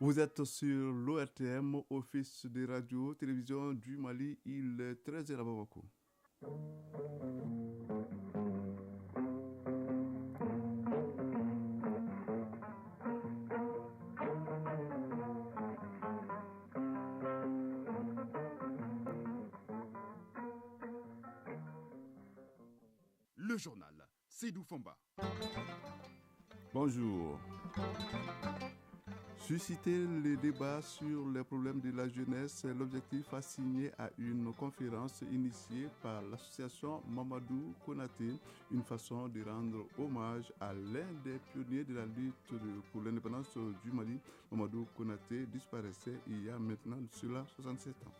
Vous êtes sur l'ORTM, Office des radios, télévision du Mali, il est 13h à Bamako. Le journal, Seydou Fomba. Bonjour. Susciter les débats sur les problèmes de la jeunesse est l'objectif assigné à une conférence initiée par l'association Mamadou Konaté, une façon de rendre hommage à l'un des pionniers de la lutte pour l'indépendance du Mali. Mamadou Konaté disparaissait il y a maintenant cela 67 ans.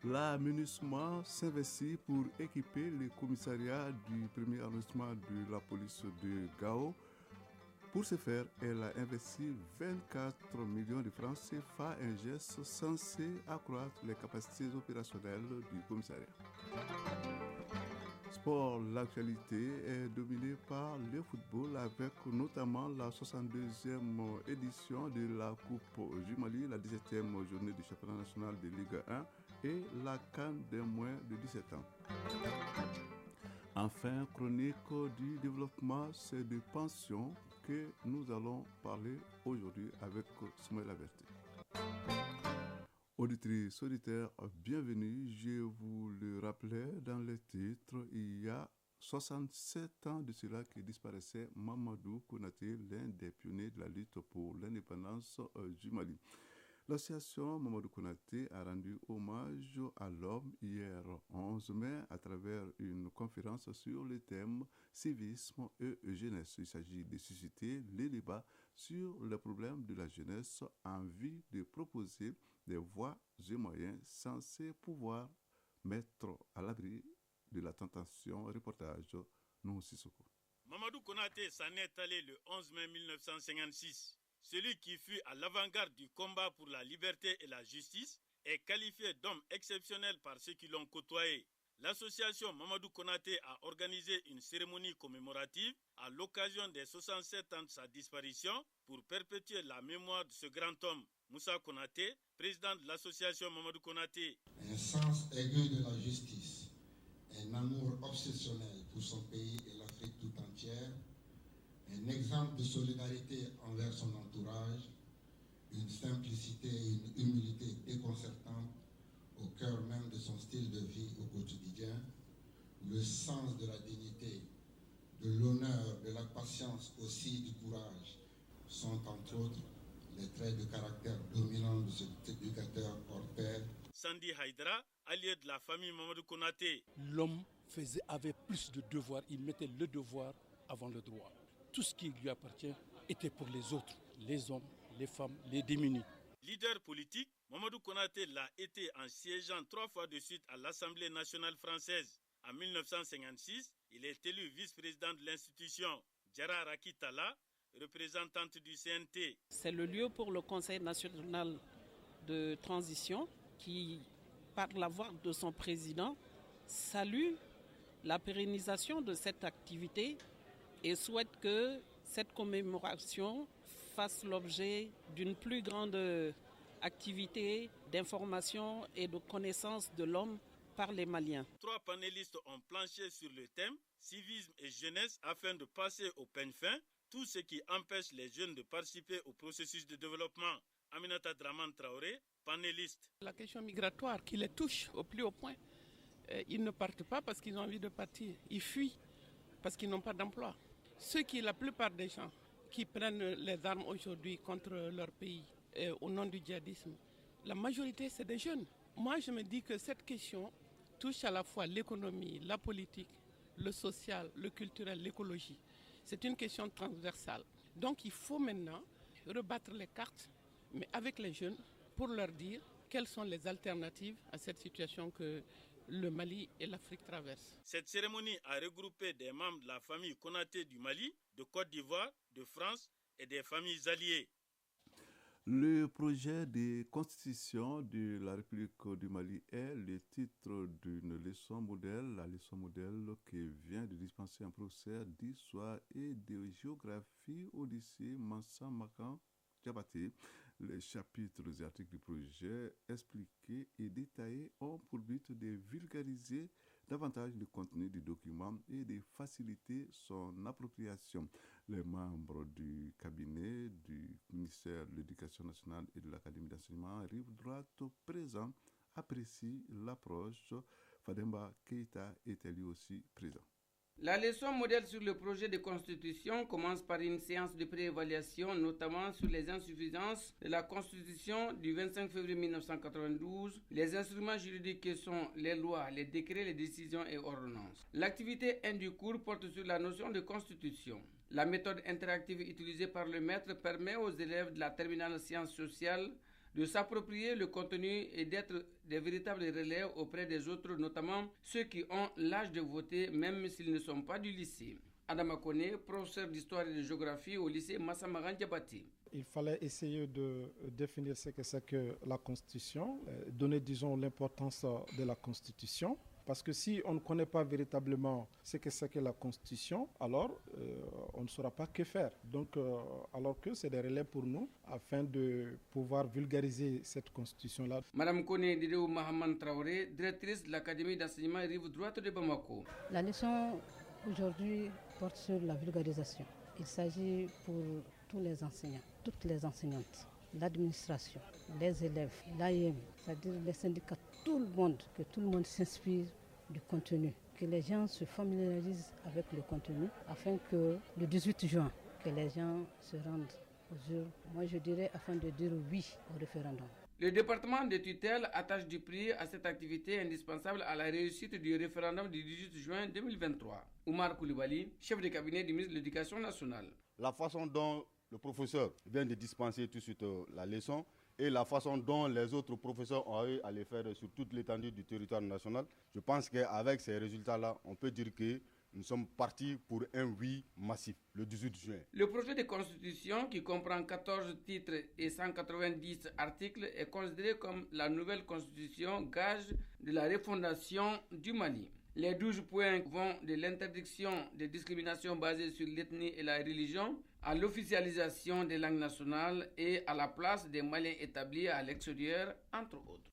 La MINUSMA s'investit pour équiper le commissariat du premier arrondissement de la police de Gao. Pour ce faire, elle a investi 24 millions de francs CFA, un geste censé accroître les capacités opérationnelles du commissariat. Sport, l'actualité est dominée par le football avec notamment la 62e édition de la Coupe du Mali, la 17e journée du championnat national de Ligue 1 et la CAN des moins de 17 ans. Enfin, chronique du développement, c'est de pension que nous allons parler aujourd'hui avec Soumaïla Averti. Auditrices, auditeurs, bienvenue. Je vous le rappelais dans les titres, il y a 67 ans de cela que disparaissait Mamadou Konaté, l'un des pionniers de la lutte pour l'indépendance du Mali. L'association Mamadou Konaté a rendu hommage à l'homme hier 11 mai à travers une conférence sur le thème civisme et jeunesse. Il s'agit de susciter les débats sur les problèmes de la jeunesse en vue de proposer des voies et moyens censés pouvoir mettre à l'abri de la tentation. Reportage Non Sissoko. Mamadou Konaté s'en est allé le 11 mai 1956. Celui qui fut à l'avant-garde du combat pour la liberté et la justice est qualifié d'homme exceptionnel par ceux qui l'ont côtoyé. L'association Mamadou Konaté a organisé une cérémonie commémorative à l'occasion des 67 ans de sa disparition pour perpétuer la mémoire de ce grand homme. Moussa Konaté, président de l'association Mamadou Konaté. Un sens aigu de la justice, un amour obsessionnel pour son pays et l'Afrique tout entière, un exemple de solidarité envers son entourage, une simplicité et une humilité déconcertantes au cœur même de son style de vie au quotidien, le sens de la dignité, de l'honneur, de la patience aussi du courage sont entre autres les traits de caractère dominants de cet éducateur hors pair. Sandi Haïdra, allié de la famille Mamadou Konaté. L'homme avait plus de devoirs, il mettait le devoir avant le droit. Tout ce qui lui appartient était pour les autres, les hommes, les femmes, les démunis. Leader politique, Mamadou Konaté l'a été en siégeant 3 fois de suite à l'Assemblée nationale française. En 1956, il est élu vice-président de l'institution. Djara Rakitala, représentante du CNT. C'est le lieu pour le Conseil national de transition qui, par la voix de son président, salue la pérennisation de cette activité et souhaite que cette commémoration fasse l'objet d'une plus grande activité d'information et de connaissance de l'homme par les Maliens. 3 panélistes ont planché sur le thème civisme et jeunesse afin de passer au peigne fin tout ce qui empêche les jeunes de participer au processus de développement. Aminata Draman Traoré, panéliste. La question migratoire qui les touche au plus haut point, ils ne partent pas parce qu'ils ont envie de partir, ils fuient parce qu'ils n'ont pas d'emploi. Ceux qui, la plupart des gens qui prennent les armes aujourd'hui contre leur pays au nom du djihadisme, la majorité c'est des jeunes. Moi je me dis que cette question touche à la fois l'économie, la politique, le social, le culturel, l'écologie. C'est une question transversale. Donc il faut maintenant rebattre les cartes, mais avec les jeunes, pour leur dire quelles sont les alternatives à cette situation que le Mali et l'Afrique traversent. Cette cérémonie a regroupé des membres de la famille Konaté du Mali, de Côte d'Ivoire, de France et des familles alliées. Le projet de constitution de la République du Mali est le titre d'une leçon modèle, la leçon modèle qui vient de dispenser un professeur d'histoire et de géographie au lycée Mansa Makan Diabaté. Les chapitres et articles du projet expliqués et détaillés ont pour but de vulgariser davantage le contenu du document et de faciliter son appropriation. Les membres du cabinet du ministère de l'Éducation nationale et de l'Académie d'enseignement Rive Droite présents apprécient l'approche. Fademba Keita était lui aussi présent. La leçon modèle sur le projet de constitution commence par une séance de préévaluation, notamment sur les insuffisances de la constitution du 25 février 1992, les instruments juridiques que sont les lois, les décrets, les décisions et ordonnances. L'activité 1 du cours porte sur la notion de constitution. La méthode interactive utilisée par le maître permet aux élèves de la terminale sciences sociales de s'approprier le contenu et d'être des véritables relais auprès des autres, notamment ceux qui ont l'âge de voter, même s'ils ne sont pas du lycée. Adama Kone, professeur d'histoire et de géographie au lycée Massamaran Diabaté. Il fallait essayer de définir ce que c'est que la Constitution, donner, disons, l'importance de la Constitution. Parce que si on ne connaît pas véritablement ce que c'est que la Constitution, alors on ne saura pas que faire. Donc, alors que c'est des relais pour nous afin de pouvoir vulgariser cette Constitution-là. Madame Kone Didéou Mahaman Traoré, directrice de l'Académie d'enseignement Rive Droite de Bamako. La leçon aujourd'hui porte sur la vulgarisation. Il s'agit pour tous les enseignants, toutes les enseignantes, l'administration, les élèves, l'AIM, c'est-à-dire les syndicats, tout le monde, que tout le monde s'inspire du contenu, que les gens se familiarisent avec le contenu afin que le 18 juin, que les gens se rendent aux urnes, moi je dirais afin de dire oui au référendum. Le département de tutelle attache du prix à cette activité indispensable à la réussite du référendum du 18 juin 2023. Oumar Koulibaly, chef de cabinet du ministre de l'Éducation nationale. La façon dont le professeur vient de dispenser tout de suite la leçon et la façon dont les autres professeurs ont eu à le faire sur toute l'étendue du territoire national, je pense qu'avec ces résultats-là, on peut dire que nous sommes partis pour un oui massif le 18 juin. Le projet de constitution, qui comprend 14 titres et 190 articles, est considéré comme la nouvelle constitution gage de la refondation du Mali. Les 12 points vont de l'interdiction des discriminations basées sur l'ethnie et la religion à l'officialisation des langues nationales et à la place des Maliens établis à l'extérieur, entre autres.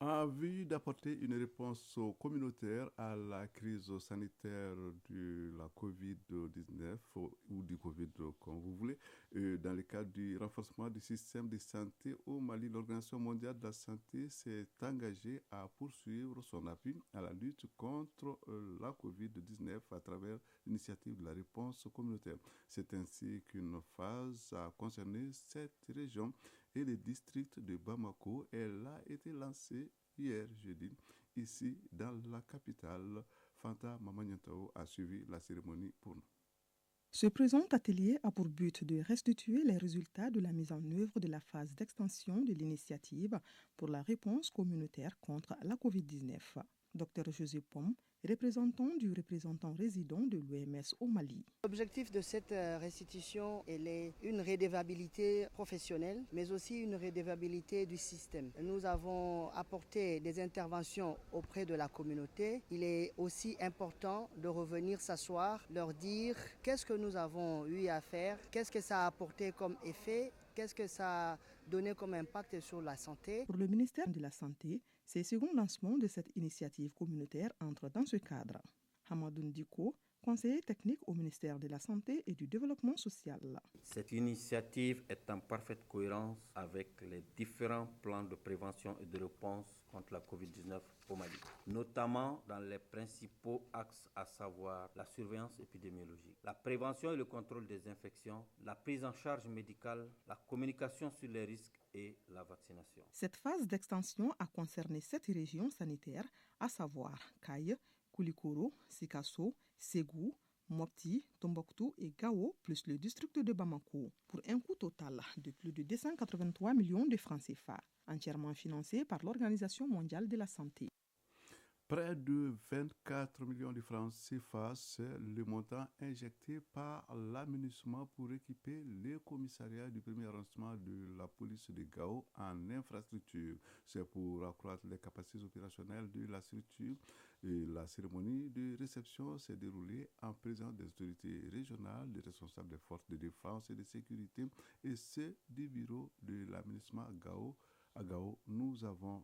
En vue d'apporter une réponse communautaire à la crise sanitaire de la COVID-19 ou du Covid comme vous voulez, dans le cadre du renforcement du système de santé au Mali, l'Organisation mondiale de la santé s'est engagée à poursuivre son appui à la lutte contre la COVID-19 à travers l'initiative de la réponse communautaire. C'est ainsi qu'une phase a concerné cette région et le district de Bamako. Elle a été lancée hier jeudi, ici dans la capitale. Fanta Mamanyantao a suivi la cérémonie pour nous. Ce présent atelier a pour but de restituer les résultats de la mise en œuvre de la phase d'extension de l'initiative pour la réponse communautaire contre la COVID-19. Dr José Pom, représentant résident de l'OMS au Mali. L'objectif de cette restitution est une redevabilité professionnelle, mais aussi une redevabilité du système. Nous avons apporté des interventions auprès de la communauté. Il est aussi important de revenir s'asseoir, leur dire qu'est-ce que nous avons eu à faire, qu'est-ce que ça a apporté comme effet, qu'est-ce que ça a donné comme impact sur la santé. Pour le ministère de la Santé, ce second lancement de cette initiative communautaire entre dans ce cadre. Hamadou Ndiko, conseiller technique au ministère de la Santé et du Développement social. Cette initiative est en parfaite cohérence avec les différents plans de prévention et de réponse contre la COVID-19 au Mali, notamment dans les principaux axes, à savoir la surveillance épidémiologique, la prévention et le contrôle des infections, la prise en charge médicale, la communication sur les risques et la vaccination. Cette phase d'extension a concerné 7 régions sanitaires, à savoir Kaye, Koulikoro, Sikasso, Ségou, Mopti, Tombouctou et Gao, plus le district de Bamako, pour un coût total de plus de 283 millions de francs CFA, entièrement financé par l'Organisation mondiale de la santé. Près de 24 millions de francs CFA, c'est le montant injecté par l'aménagement pour équiper les commissariats du premier arrondissement de la police de Gao en infrastructure. C'est pour accroître les capacités opérationnelles de la structure. Et la cérémonie de réception s'est déroulée en présence des autorités régionales, des responsables des forces de défense et de sécurité et ceux du bureau de l'aménagement Gao. À Gao, nous avons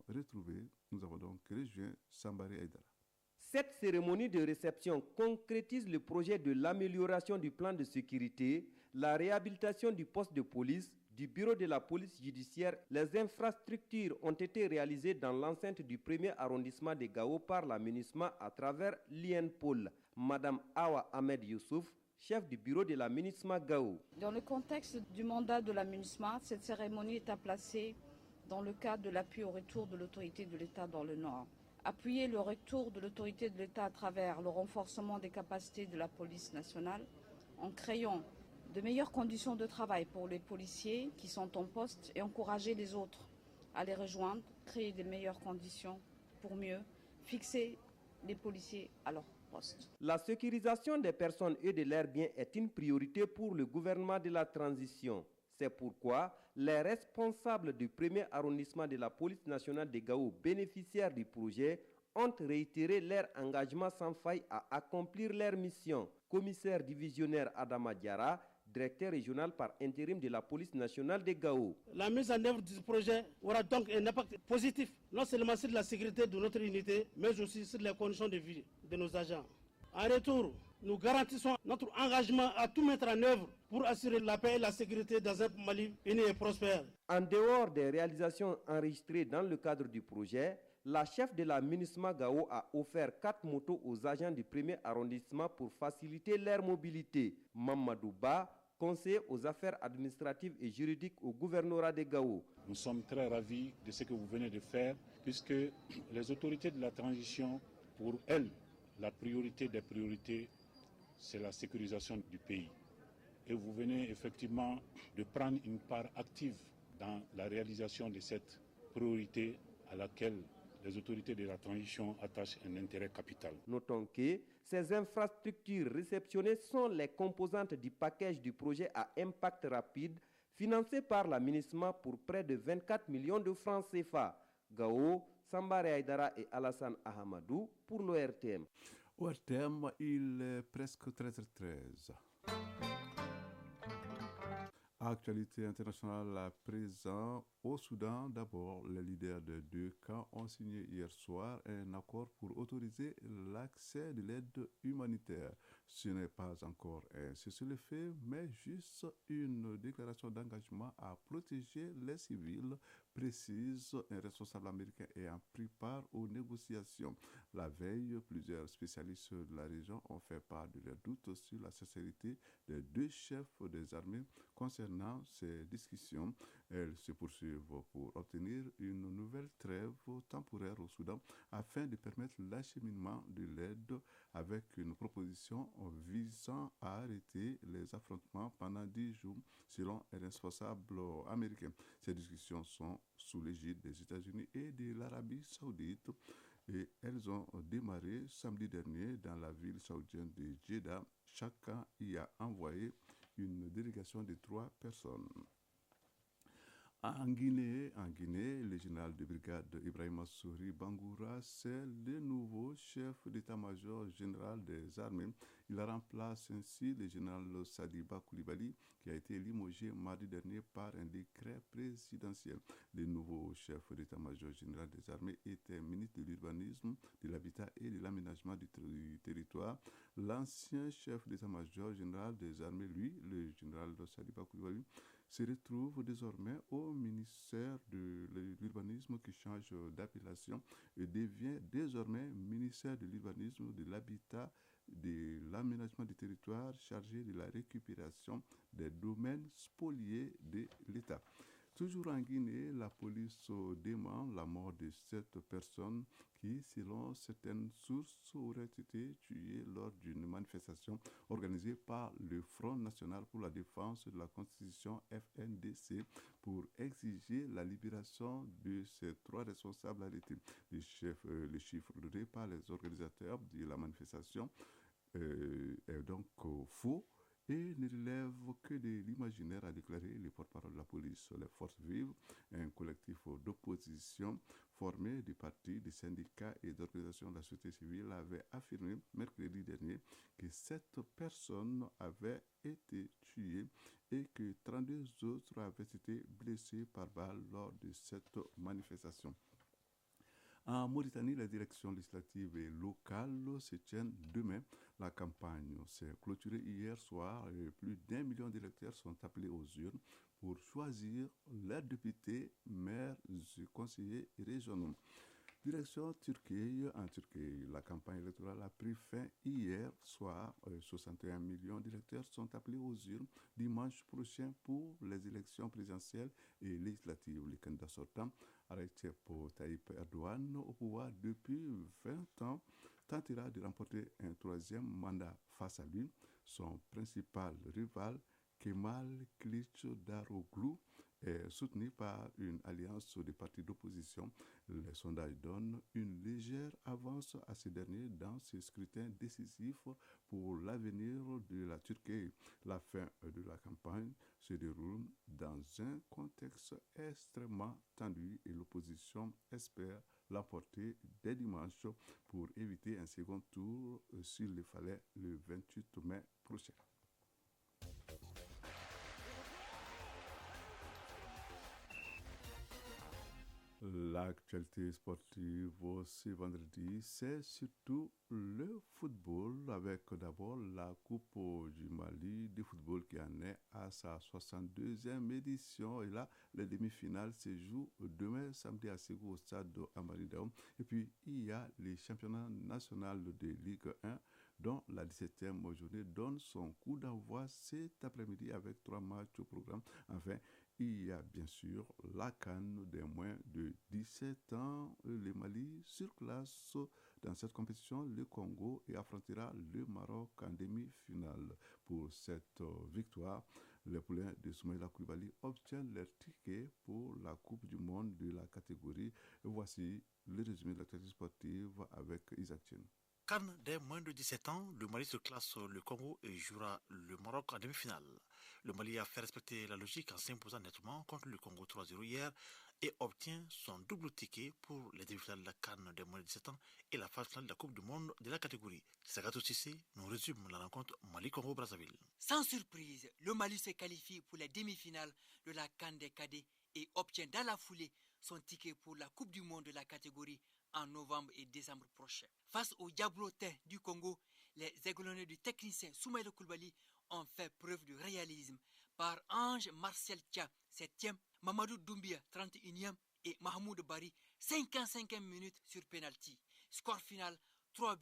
donc rejoint Sambari Aïdara. Cette cérémonie de réception concrétise le projet de l'amélioration du plan de sécurité, la réhabilitation du poste de police, du bureau de la police judiciaire. Les infrastructures ont été réalisées dans l'enceinte du premier arrondissement de Gao par l'aménagement à travers l'INPOL. Madame Awa Ahmed Youssouf, chef du bureau de l'aménagement Gao. Dans le contexte du mandat de l'aménagement, cette cérémonie est à placer dans le cadre de l'appui au retour de l'autorité de l'État dans le Nord. Appuyer le retour de l'autorité de l'État à travers le renforcement des capacités de la police nationale en créant de meilleures conditions de travail pour les policiers qui sont en poste et encourager les autres à les rejoindre, créer de meilleures conditions pour mieux fixer les policiers à leur poste. La sécurisation des personnes et de leurs biens est une priorité pour le gouvernement de la transition. C'est pourquoi les responsables du premier arrondissement de la police nationale de Gao, bénéficiaires du projet, ont réitéré leur engagement sans faille à accomplir leur mission. Commissaire divisionnaire Adama Diara, directeur régional par intérim de la police nationale de Gao. La mise en œuvre du projet aura donc un impact positif, non seulement sur la sécurité de notre unité, mais aussi sur les conditions de vie de nos agents. En retour, nous garantissons notre engagement à tout mettre en œuvre pour assurer la paix et la sécurité dans un Mali uni et prospère. En dehors des réalisations enregistrées dans le cadre du projet, la chef de la MINUSMA Gao a offert 4 motos aux agents du premier arrondissement pour faciliter leur mobilité. Mamadou Ba, conseiller aux affaires administratives et juridiques au gouvernorat de Gao. Nous sommes très ravis de ce que vous venez de faire, puisque les autorités de la transition, pour elles, la priorité des priorités, c'est la sécurisation du pays. Et vous venez effectivement de prendre une part active dans la réalisation de cette priorité à laquelle les autorités de la transition attachent un intérêt capital. Notons que ces infrastructures réceptionnées sont les composantes du package du projet à impact rapide financé par l'aménagement pour près de 24 millions de francs CFA. Gao, Sambare Aïdara et Alassane Ahamadou pour l'ORTM. ORTM, il est presque 13h13. Actualité internationale à présent. Au Soudan, d'abord, les leaders des deux camps ont signé hier soir un accord pour autoriser l'accès de l'aide humanitaire. Ce n'est pas encore un cessez-le-feu, mais juste une déclaration d'engagement à protéger les civils, précise un responsable américain ayant pris part aux négociations. La veille, plusieurs spécialistes de la région ont fait part de leurs doutes sur la sincérité des deux chefs des armées concernant ces discussions. Elles se poursuivent pour obtenir une nouvelle trêve temporaire au Soudan afin de permettre l'acheminement de l'aide avec une proposition visant à arrêter les affrontements pendant 10 jours selon un responsable américain. Ces discussions sont sous l'égide des États-Unis et de l'Arabie saoudite et elles ont démarré samedi dernier dans la ville saoudienne de Jeddah. Chacun y a envoyé une délégation de 3 personnes. En Guinée, le général de brigade Ibrahima Souri Bangoura, c'est le nouveau chef d'état-major général des armées. Il remplace ainsi le général Sadiba Koulibaly, qui a été limogé mardi dernier par un décret présidentiel. Le nouveau chef d'état-major général des armées était ministre de l'urbanisme, de l'habitat et de l'aménagement du territoire. L'ancien chef d'état-major général des armées, lui, le général Sadiba Koulibaly, se retrouve désormais au ministère de l'urbanisme qui change d'appellation et devient désormais ministère de l'urbanisme, de l'habitat, de l'aménagement du territoire chargé de la récupération des domaines spoliés de l'État. Toujours en Guinée, la police dément la mort de 7 personnes qui, selon certaines sources, auraient été tuées lors d'une manifestation organisée par le Front national pour la défense de la Constitution FNDC pour exiger la libération de ces 3 responsables arrêtés. Les chiffres donnés par les organisateurs de la manifestation est donc faux et ne relève que de l'imaginaire, a déclaré le porte-parole de la police. Les Forces Vives, un collectif d'opposition formé de partis, de syndicats et d'organisations de la société civile, avait affirmé mercredi dernier que 7 personnes avaient été tuées et que 32 autres avaient été blessées par balle lors de cette manifestation. En Mauritanie, les directions législatives et locales se tiennent demain. La campagne s'est clôturée hier soir et plus d'1 million d'électeurs sont appelés aux urnes pour choisir leurs députés, maires et conseillers régionaux. Direction Turquie. En Turquie, la campagne électorale a pris fin hier soir. 61 millions d'électeurs sont appelés aux urnes dimanche prochain pour les élections présidentielles et législatives. Le candidat sortant, Recep Tayyip Erdogan, au pouvoir depuis 20 ans, tentera de remporter un 3e mandat face à lui. Son principal rival, Kemal Kılıçdaroğlu, est soutenu par une alliance des partis d'opposition. Les sondages donnent une légère avance à ces derniers dans ce scrutin décisif pour l'avenir de la Turquie. La fin de la campagne se déroule dans un contexte extrêmement tendu et l'opposition espère l'emporter dès dimanche pour éviter un second tour s'il le fallait le 28 mai prochain. L'actualité sportive ce vendredi, c'est surtout le football, avec d'abord la Coupe du Mali de football qui en est à sa 62e édition. Et là, les demi-finales se jouent demain samedi à Ségou au stade d'Amaridaoum. Et puis, il y a les championnats nationaux de Ligue 1 dont la 17e journée donne son coup d'envoi cet après-midi avec 3 matchs au programme. Enfin, il y a bien sûr la CAN des moins de 17 ans. Le Mali surclasse dans cette compétition le Congo et affrontera le Maroc en demi-finale. Pour cette victoire, les poulains de Soumaïla Koulibaly obtiennent leur ticket pour la Coupe du Monde de la catégorie. Voici le résumé de l'actualité sportive avec Isaac Tien. CAN des moins de 17 ans, le Mali se classe le Congo et jouera le Maroc en demi-finale. Le Mali a fait respecter la logique en s'imposant nettement contre le Congo 3-0 hier et obtient son double ticket pour les demi-finales de la CAN des moins de 17 ans et la phase finale de la Coupe du Monde de la catégorie. Sagato Cissé nous résume la rencontre Mali-Congo-Brazzaville. Sans surprise, le Mali se qualifie pour les demi-finales de la CAN des cadets et obtient dans la foulée son ticket pour la Coupe du Monde de la catégorie en novembre et décembre prochain. Face aux Diablotins du Congo, les aiglonnés du technicien Soumaïla Koulibaly ont fait preuve de réalisme par Ange Martial Tia, 7e, Mamadou Doumbia, 31e et Mahmoud Bari, 55e minute sur penalty. Score final 3-0.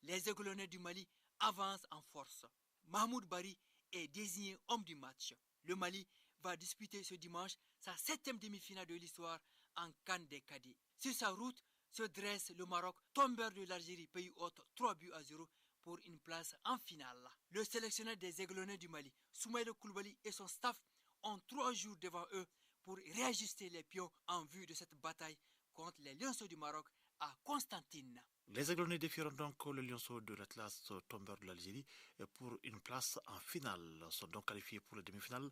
Les aiglonnés du Mali avancent en force. Mahmoud Bari est désigné homme du match. Le Mali va disputer ce dimanche sa 7e demi-finale de l'histoire en CAN des cadets. Sur sa route se dresse le Maroc, tombeur de l'Algérie, pays hôte 3-0 pour une place en finale. Le sélectionneur des aiglonnés du Mali, Soumaïla Koulibaly et son staff ont 3 jours devant eux pour réajuster les pions en vue de cette bataille contre les Lionceaux du Maroc à Constantine. Les aiglonnés défieront donc le Lionceau de l'Atlas, tombeur de l'Algérie, pour une place en finale. Sont donc qualifiés pour la demi-finale.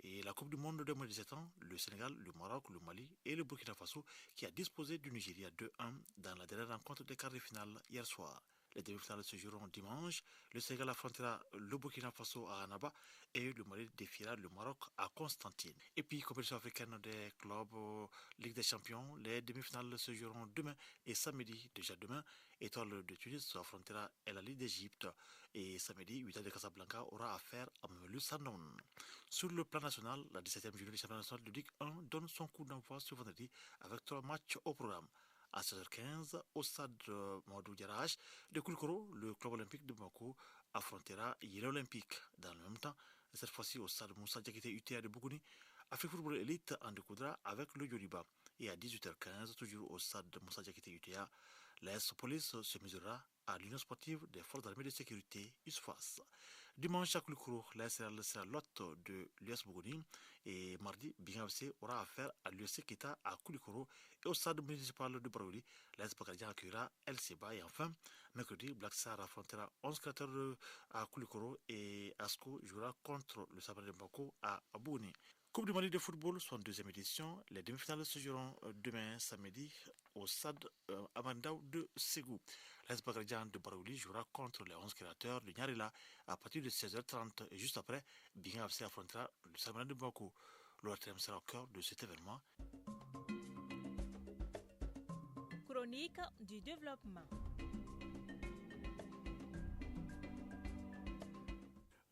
Et la Coupe du Monde de moins de 17 ans, le Sénégal, le Maroc, le Mali et le Burkina Faso qui a disposé du Nigeria 2-1 dans la dernière rencontre des quarts de finale hier soir. Les demi-finales se joueront dimanche. Le Sénégal affrontera le Burkina Faso à Annaba et le Mali défiera le Maroc à Constantine. Et puis, compétition africaine des clubs, Ligue des Champions, les demi-finales se joueront demain et samedi. Déjà demain, Étoile de Tunis affrontera El Ali d'Égypte et samedi, Wydad de Casablanca aura affaire à Melus Sanon. Sur le plan national, la 17e journée du championnat national de Ligue 1 donne son coup d'envoi ce vendredi avec 3 matchs au programme. À 16h15, au stade Mamadou Diarach de Koulikoro, le club olympique de Bamako affrontera Yéla Olympique. Dans le même temps, cette fois-ci au stade Moussa Diakité UTA de Bougouni, Afrique Football Elite en découdra avec le Yoriba. Et à 18h15, toujours au stade de Moussa Diakité UTA, l'AS Police se mesurera à l'Union sportive des forces armées de sécurité USFAS. Dimanche à Koulikoro, l'AS Real sera l'hôte de l'US Bougoni et mardi, Bingabse aura affaire à l'US Kita à Koulikoro et au stade municipal de Braouli, l'AS Bakadjan accueillera El Seba et enfin, mercredi, Black Star affrontera 11 créateurs à Koulikoro et Asco jouera contre le Sabre de Bako à Bougoni. Coupe du Mali de football, 62e édition. Les demi-finales se joueront demain samedi au stade Amandaou de Ségou. L'AS Bakadjan de Braouli jouera contre les 11 créateurs de Nyarila à partir de 16h30 et juste après, Binga FC affrontera le Sabre de Bako. L'ORTM sera au cœur de cet événement. Chronique du développement.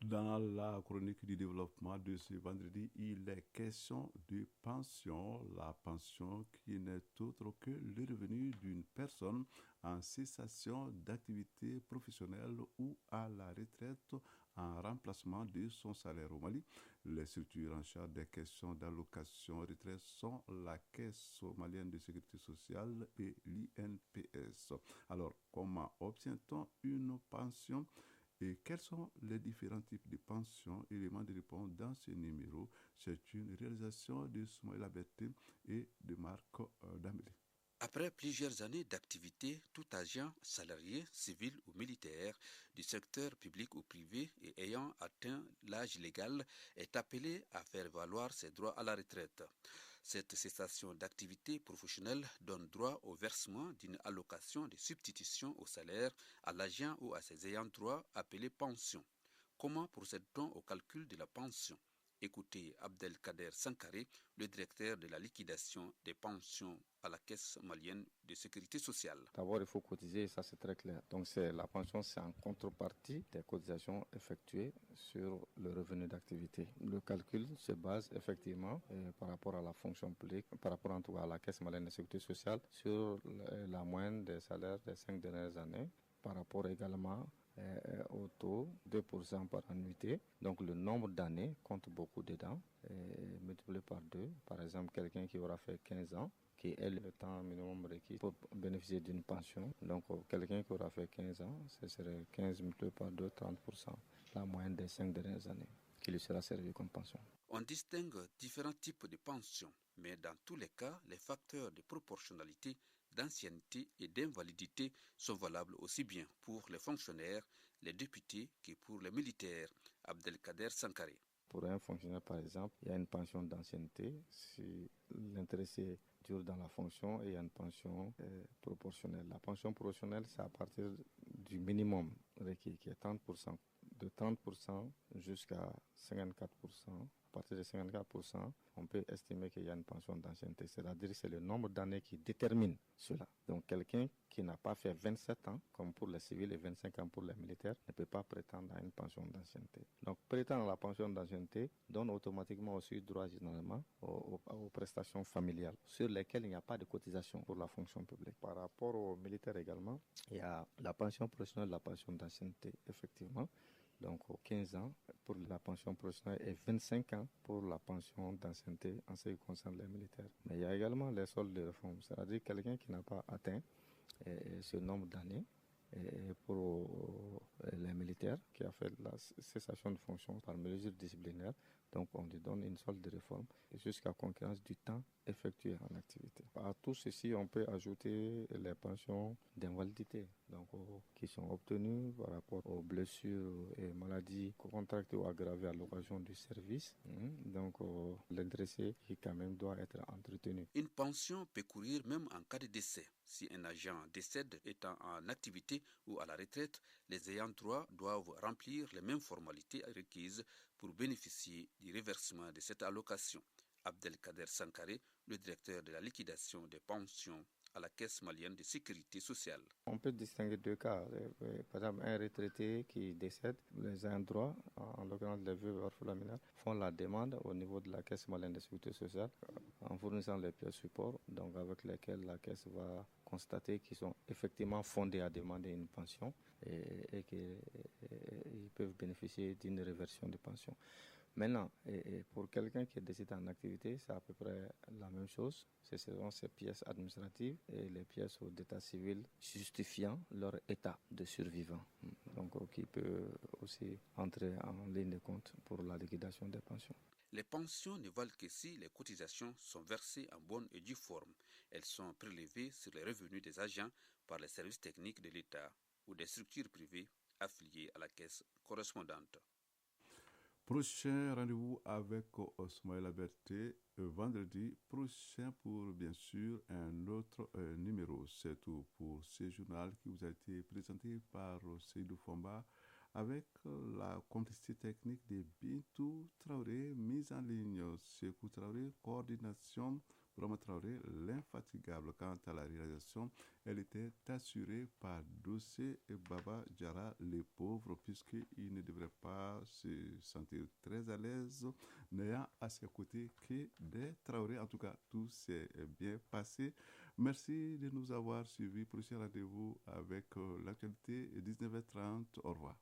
Dans la chronique du développement de ce vendredi, il est question de pension. La pension qui n'est autre que le revenu d'une personne en cessation d'activité professionnelle ou à la retraite en remplacement de son salaire au Mali. Les structures en charge des questions d'allocation retraite sont la Caisse malienne de sécurité sociale et l'INPS. Alors, comment obtient-on une pension? Et quels sont les différents types de pensions? Éléments de réponse dans ce numéro. C'est une réalisation de Soumaïla Berté et de Marc Dambélé. Après plusieurs années d'activité, tout agent, salarié, civil ou militaire du secteur public ou privé et ayant atteint l'âge légal est appelé à faire valoir ses droits à la retraite. Cette cessation d'activité professionnelle donne droit au versement d'une allocation de substitution au salaire à l'agent ou à ses ayants droit appelée pension. Comment procède-t-on au calcul de la pension? Écoutez Abdelkader Sankaré, le directeur de la liquidation des pensions à la Caisse malienne de sécurité sociale. D'abord, il faut cotiser, ça c'est très clair. Donc la pension, c'est en contrepartie des cotisations effectuées sur le revenu d'activité. Le calcul se base effectivement par rapport à la fonction publique, par rapport en tout cas à la Caisse malienne de sécurité sociale, sur la moyenne des salaires des 5 dernières années, par rapport également au taux 2% par annuité. Donc le nombre d'années compte beaucoup dedans, multiplié par 2. Par exemple, quelqu'un qui aura fait 15 ans, qui est le temps minimum requis pour bénéficier d'une pension. Donc quelqu'un qui aura fait 15 ans, ce serait 15 multiplié par 2, 30%, la moyenne des 5 dernières années, qui lui sera servi comme pension. On distingue différents types de pensions, mais dans tous les cas, les facteurs de proportionnalité, d'ancienneté et d'invalidité sont valables aussi bien pour les fonctionnaires, les députés que pour les militaires. Abdelkader Sankaré. Pour un fonctionnaire, par exemple, il y a une pension d'ancienneté si l'intéressé dure dans la fonction et il y a une pension proportionnelle. La pension proportionnelle, c'est à partir du minimum requis, qui est 30%. De 30% jusqu'à 54%. À partir de 54%, on peut estimer qu'il y a une pension d'ancienneté. C'est-à-dire que c'est le nombre d'années qui détermine cela. Donc quelqu'un qui n'a pas fait 27 ans, comme pour les civils, et 25 ans pour les militaires, ne peut pas prétendre à une pension d'ancienneté. Donc prétendre à la pension d'ancienneté donne automatiquement aussi droit généralement aux prestations familiales, sur lesquelles il n'y a pas de cotisation pour la fonction publique. Par rapport aux militaires également, il y a la pension professionnelle, la pension d'ancienneté, effectivement. Donc 15 ans pour la pension professionnelle et 25 ans pour la pension d'ancienneté en ce qui concerne les militaires. Mais il y a également les soldes de réforme, c'est-à-dire quelqu'un qui n'a pas atteint ce nombre d'années pour les militaires, qui a fait la cessation de fonction par mesure disciplinaire. Donc on lui donne une solde de réforme jusqu'à concurrence du temps effectué en activité. À tout ceci, on peut ajouter les pensions d'invalidité, donc qui sont obtenues par rapport aux blessures et maladies contractées ou aggravées à l'occasion du service. Donc l'intéressé qui quand même doit être entretenu. Une pension peut courir même en cas de décès. Si un agent décède étant en activité ou à la retraite, les ayants droit doivent remplir les mêmes formalités requises pour bénéficier du reversement de cette allocation. Abdelkader Sankaré, le directeur de la liquidation des pensions à la Caisse malienne de sécurité sociale. On peut distinguer deux cas. Par exemple, un retraité qui décède, les ayants droit, en l'occurrence les veuves orphelins, font la demande au niveau de la Caisse malienne de sécurité sociale en fournissant les pièces supports, donc avec lesquelles la Caisse va constater qu'ils sont effectivement fondés à demander une pension et qu'ils peuvent bénéficier d'une réversion de pension. Maintenant, et pour quelqu'un qui décide en activité, c'est à peu près la même chose. Ce seront ces pièces administratives et les pièces d'état civil justifiant leur état de survivant. Donc, qui peut aussi entrer en ligne de compte pour la liquidation des pensions. Les pensions ne valent que si les cotisations sont versées en bonne et due forme. Elles sont prélevées sur les revenus des agents par les services techniques de l'État ou des structures privées affiliées à la caisse correspondante. Prochain rendez-vous avec Osmaïla Berté vendredi prochain pour bien sûr un autre numéro. C'est tout pour ce journal qui vous a été présenté par Seydou Fomba avec la complicité technique de Bintou Traoré, mise en ligne Sekou Traoré, coordination Brahma Traoré, l'infatigable. Quant à la réalisation, elle était assurée par Dossé et Baba Diarra, les pauvres, puisqu'ils ne devraient pas se sentir très à l'aise, n'ayant à ses côtés que des Traoré. En tout cas, tout s'est bien passé. Merci de nous avoir suivis. Prochain rendez-vous avec l'actualité 19h30. Au revoir.